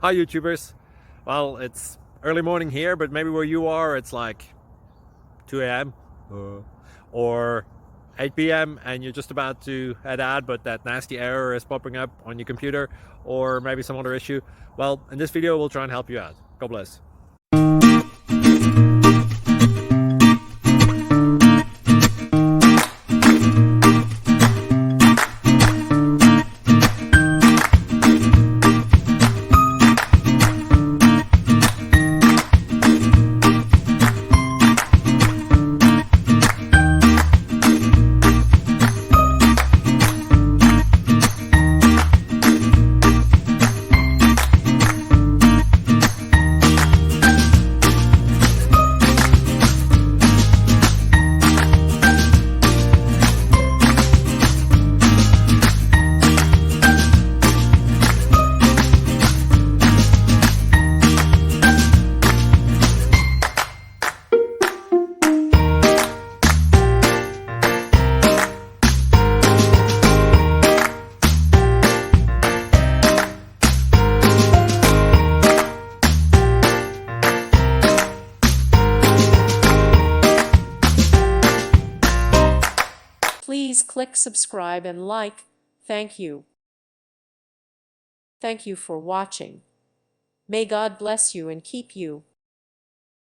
Hi YouTubers. Well, it's early morning here, but maybe where you are it's like 2 a.m. or 8 p.m. and you're just about to head out, but that nasty error is popping up on your computer, or maybe some other issue. Well, in this video we'll try and help you out. God bless. Please click subscribe and like. Thank you. Thank you for watching. May God bless you and keep you.